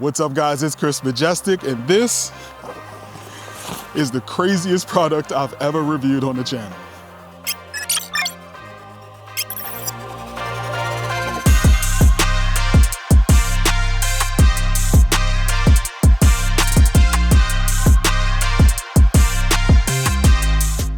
What's up guys, it's Chris Majestic, and this is the craziest product I've ever reviewed on the channel.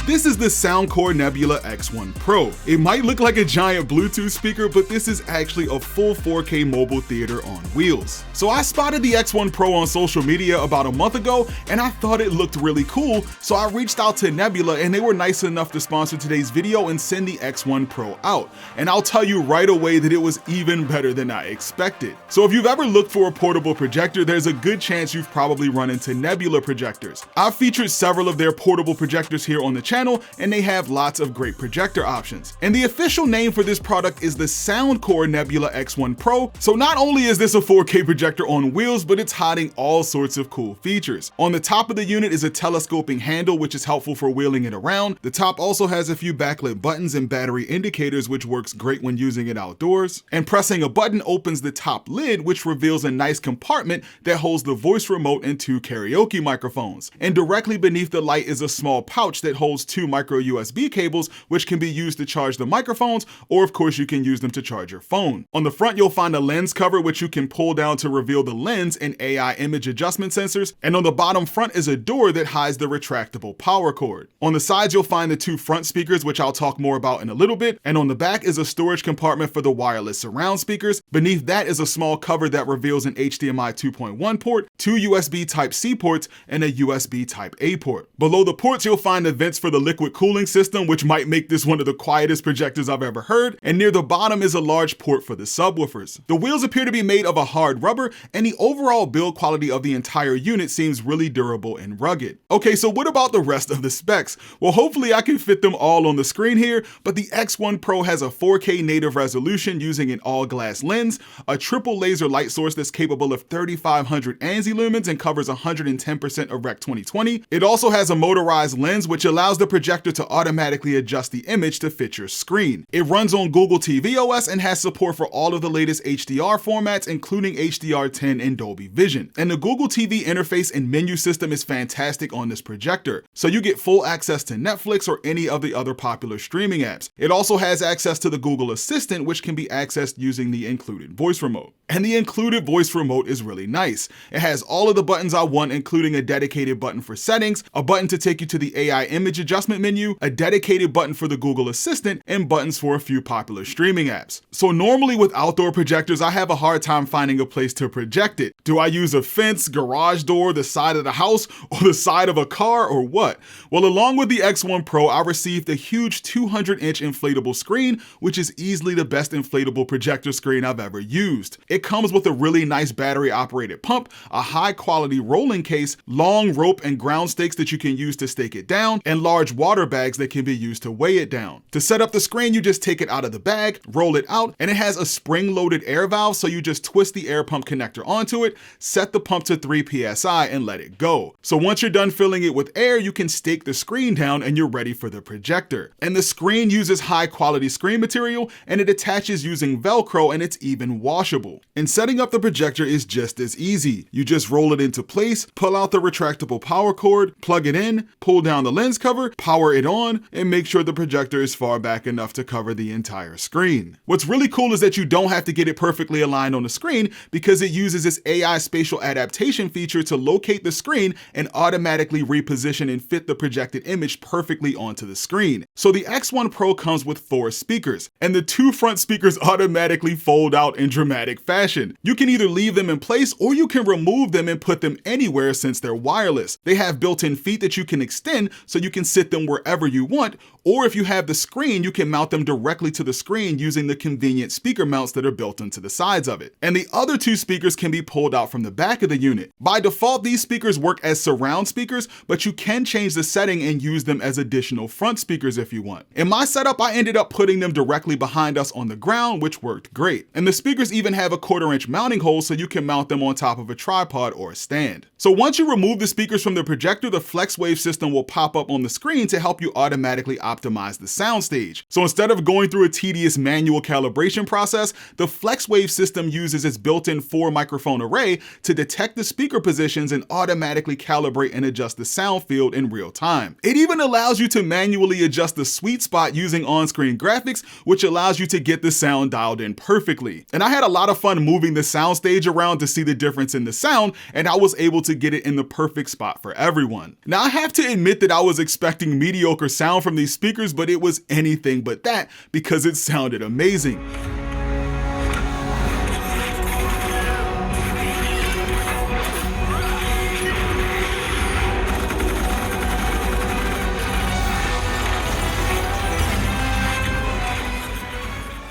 This is the soundcore Nebula X1 Pro. It might look like a giant Bluetooth speaker, but this is actually a full 4K mobile theater on wheels. So I spotted the X1 Pro on social media about a month ago, and I thought it looked really cool, so I reached out to Nebula and they were nice enough to sponsor today's video and send the X1 Pro out. And I'll tell you right away that it was even better than I expected. So if you've ever looked for a portable projector, there's a good chance you've probably run into Nebula projectors. I've featured several of their portable projectors here on the channel, and they have lots of great projector options. And the official name for this product is the soundcore Nebula X1 Pro. So not only is this a 4K projector on wheels, but it's hiding all sorts of cool features. On the top of the unit is a telescoping handle, which is helpful for wheeling it around. The top also has a few backlit buttons and battery indicators, which works great when using it outdoors. And pressing a button opens the top lid, which reveals a nice compartment that holds the voice remote and 2 karaoke microphones. And directly beneath the light is a small pouch that holds 2 micro USB cables, which can be used to charge the microphones, or of course you can use them to charge your phone. On the front you'll find a lens cover, which you can pull down to reveal the lens and AI image adjustment sensors, and on the bottom front is a door that hides the retractable power cord. On the sides you'll find the 2 front speakers, which I'll talk more about in a little bit, and on the back is a storage compartment for the wireless surround speakers. Beneath that is a small cover that reveals an HDMI 2.1 port, 2 USB Type-C ports, and a USB Type-A port. Below the ports you'll find the vents for the liquid cooling system, which might make this one of the quietest projectors I've ever heard, and near the bottom is a large port for the subwoofers. The wheels appear to be made of a hard rubber, and the overall build quality of the entire unit seems really durable and rugged. Okay, so what about the rest of the specs? Well, hopefully I can fit them all on the screen here, but the X1 Pro has a 4K native resolution using an all-glass lens, a triple laser light source that's capable of 3500 ANSI lumens and covers 110% of Rec 2020. It also has a motorized lens, which allows the projector to automatically adjust the image to fit your screen. It runs on Google TV OS and has support for all of the latest HDR formats, including HDR10 and Dolby Vision. And the Google TV interface and menu system is fantastic on this projector, so you get full access to Netflix or any of the other popular streaming apps. It also has access to the Google Assistant, which can be accessed using the included voice remote. And the included voice remote is really nice. It has all of the buttons I want, including a dedicated button for settings, a button to take you to the AI image adjustment menu, a dedicated button for the Google Assistant, and buttons for a few popular streaming apps. So normally with outdoor projectors, I have a hard time finding a place to project it. Do I use a fence, garage door, the side of the house, or the side of a car, or what? Well, along with the X1 Pro, I received a huge 200-inch inflatable screen, which is easily the best inflatable projector screen I've ever used. It comes with a really nice battery-operated pump, a high-quality rolling case, long rope and ground stakes that you can use to stake it down, and large water bags that can be used to weigh it down. To set up the screen, you just take it out of the bag, roll it out, and it has a spring-loaded air valve, so you just twist the air pump connector onto it, set the pump to 3 psi, and let it go. So once you're done filling it with air, you can stake the screen down and you're ready for the projector. And the screen uses high-quality screen material, and it attaches using Velcro, and it's even washable. And setting up the projector is just as easy. You just roll it into place, pull out the retractable power cord, plug it in, pull down the lens cover, power it on, and make sure the projector is far back enough to cover the entire screen. What's really cool is that you don't have to get it perfectly aligned on the screen, because it uses this AI spatial adaptation feature to locate the screen and automatically reposition and fit the projected image perfectly onto the screen. So the X1 Pro comes with 4 speakers, and the 2 front speakers automatically fold out in dramatic fashion. You can either leave them in place or you can remove them and put them anywhere since they're wireless. They have built-in feet that you can extend so you can sit them wherever you want, or if you have the screen, you can mount them directly to the screen using the convenient speaker mounts that are built into the sides of it. And the other 2 speakers can be pulled out from the back of the unit. By default, these speakers work as surround speakers, but you can change the setting and use them as additional front speakers if you want. In my setup, I ended up putting them directly behind us on the ground, which worked great. And the speakers even have a 1/4-inch mounting hole so you can mount them on top of a tripod or a stand. So once you remove the speakers from the projector, the FlexWave system will pop up on the screen to help you automatically optimize the soundstage. So instead of going through a tedious manual calibration process, the FlexWave system uses its built-in 4-microphone array to detect the speaker positions and automatically calibrate and adjust the sound field in real time. It even allows you to manually adjust the sweet spot using on-screen graphics, which allows you to get the sound dialed in perfectly. And I had a lot of fun moving the soundstage around to see the difference in the sound, and I was able to get it in the perfect spot for everyone. Now I have to admit that I was expecting mediocre sound from these speakers, but it was anything but that because it sounded amazing.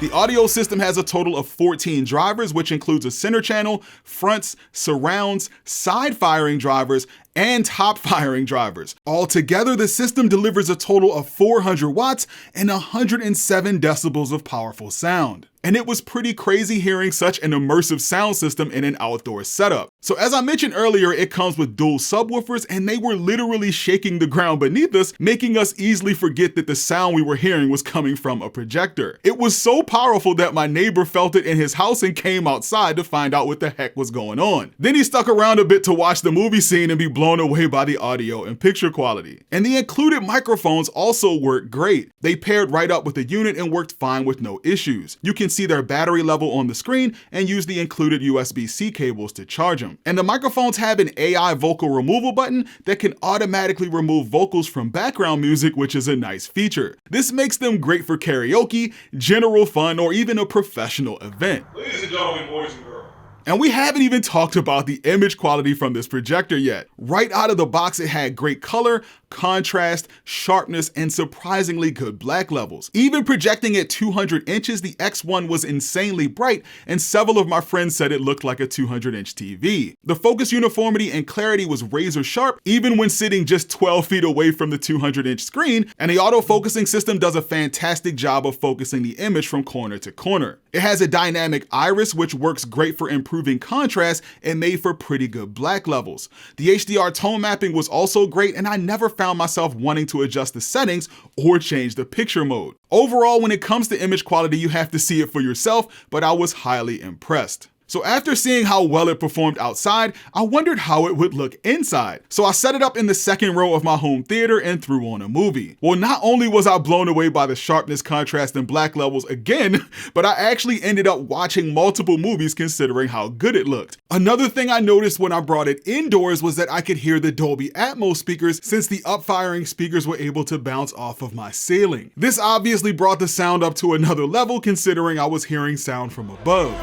The audio system has a total of 14 drivers, which includes a center channel, fronts, surrounds, side firing drivers, and top firing drivers. Altogether, the system delivers a total of 400 watts and 107 decibels of powerful sound. And it was pretty crazy hearing such an immersive sound system in an outdoor setup. So as I mentioned earlier, it comes with dual subwoofers, and they were literally shaking the ground beneath us, making us easily forget that the sound we were hearing was coming from a projector. It was so powerful that my neighbor felt it in his house and came outside to find out what the heck was going on. Then he stuck around a bit to watch the movie scene and be blown away by the audio and picture quality. And the included microphones also worked great. They paired right up with the unit and worked fine with no issues. You can see their battery level on the screen and use the included USB-C cables to charge them. And the microphones have an AI vocal removal button that can automatically remove vocals from background music, which is a nice feature. This makes them great for karaoke, general fun, or even a professional event. Ladies and gentlemen, boys and girls. And we haven't even talked about the image quality from this projector yet. Right out of the box, it had great color, contrast, sharpness, and surprisingly good black levels. Even projecting at 200 inches, the X1 was insanely bright, and several of my friends said it looked like a 200-inch TV. The focus uniformity and clarity was razor sharp, even when sitting just 12 feet away from the 200-inch screen, and the auto-focusing system does a fantastic job of focusing the image from corner to corner. It has a dynamic iris, which works great for improving contrast and made for pretty good black levels. The HDR tone mapping was also great, and I never found myself wanting to adjust the settings or change the picture mode. Overall, when it comes to image quality, you have to see it for yourself, but I was highly impressed. So after seeing how well it performed outside, I wondered how it would look inside. So I set it up in the second row of my home theater and threw on a movie. Well, not only was I blown away by the sharpness, contrast, and black levels again, but I actually ended up watching multiple movies considering how good it looked. Another thing I noticed when I brought it indoors was that I could hear the Dolby Atmos speakers since the upfiring speakers were able to bounce off of my ceiling. This obviously brought the sound up to another level considering I was hearing sound from above.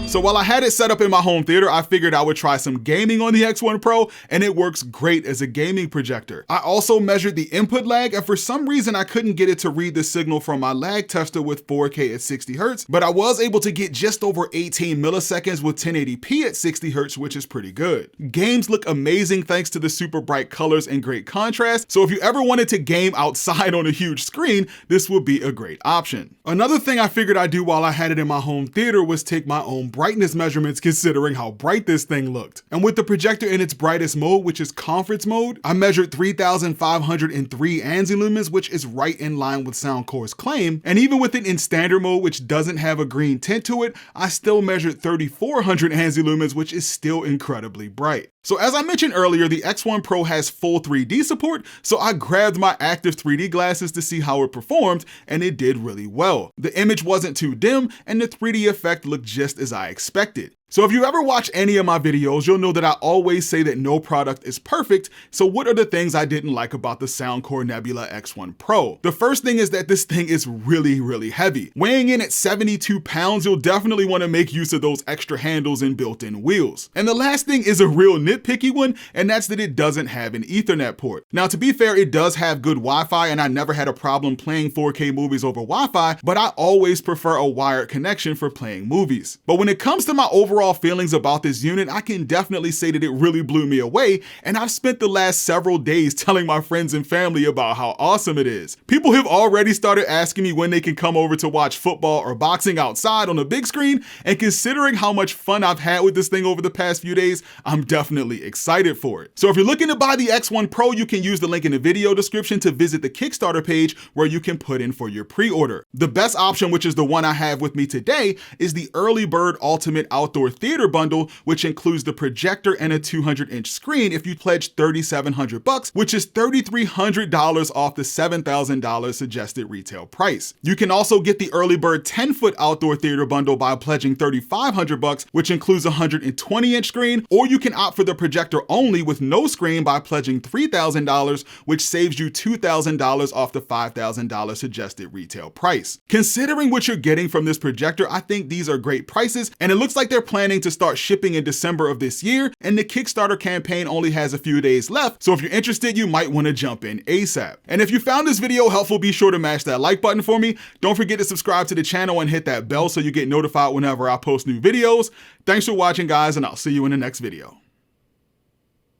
So while I had it set up in my home theater, I figured I would try some gaming on the X1 Pro, and it works great as a gaming projector. I also measured the input lag, and for some reason I couldn't get it to read the signal from my lag tester with 4K at 60 Hz, but I was able to get just over 18 milliseconds with 1080p at 60 Hz, which is pretty good. Games look amazing thanks to the super bright colors and great contrast, so if you ever wanted to game outside on a huge screen, this would be a great option. Another thing I figured I'd do while I had it in my home theater was take my own brightness measurements considering how bright this thing looked. And with the projector in its brightest mode, which is conference mode, I measured 3,503 ANSI lumens, which is right in line with soundcore's claim. And even with it in standard mode, which doesn't have a green tint to it, I still measured 3,400 ANSI lumens, which is still incredibly bright. So as I mentioned earlier, the X1 Pro has full 3D support, so I grabbed my active 3D glasses to see how it performed, and it did really well. The image wasn't too dim, and the 3D effect looked just as I expected. So if you ever watch any of my videos, you'll know that I always say that no product is perfect. So what are the things I didn't like about the soundcore Nebula X1 Pro? The first thing is that this thing is really heavy. Weighing in at 72 pounds, you'll definitely want to make use of those extra handles and built-in wheels. And the last thing is a real nitpicky one, and that's that it doesn't have an Ethernet port. Now, to be fair, it does have good Wi-Fi, and I never had a problem playing 4K movies over Wi-Fi, but I always prefer a wired connection for playing movies. But when it comes to my overall overall feelings about this unit, I can definitely say that it really blew me away, and I've spent the last several days telling my friends and family about how awesome it is. People have already started asking me when they can come over to watch football or boxing outside on the big screen, and considering how much fun I've had with this thing over the past few days, I'm definitely excited for it. So if you're looking to buy the X1 Pro, you can use the link in the video description to visit the Kickstarter page where you can put in for your pre-order. The best option, which is the one I have with me today, is the Early Bird Ultimate Outdoor Theater Bundle, which includes the projector and a 200-inch screen if you pledge $3,700, which is $3,300 off the $7,000 suggested retail price. You can also get the Early Bird 10-foot Outdoor Theater Bundle by pledging $3,500, which includes a 120-inch screen, or you can opt for the projector only with no screen by pledging $3,000, which saves you $2,000 off the $5,000 suggested retail price. Considering what you're getting from this projector, I think these are great prices, and it looks like they're planning to start shipping in December of this year, and the Kickstarter campaign only has a few days left, so if you're interested, you might want to jump in ASAP. And if you found this video helpful, be sure to mash that like button for me. Don't forget to subscribe to the channel and hit that bell so you get notified whenever I post new videos. Thanks for watching, guys, and I'll see you in the next video.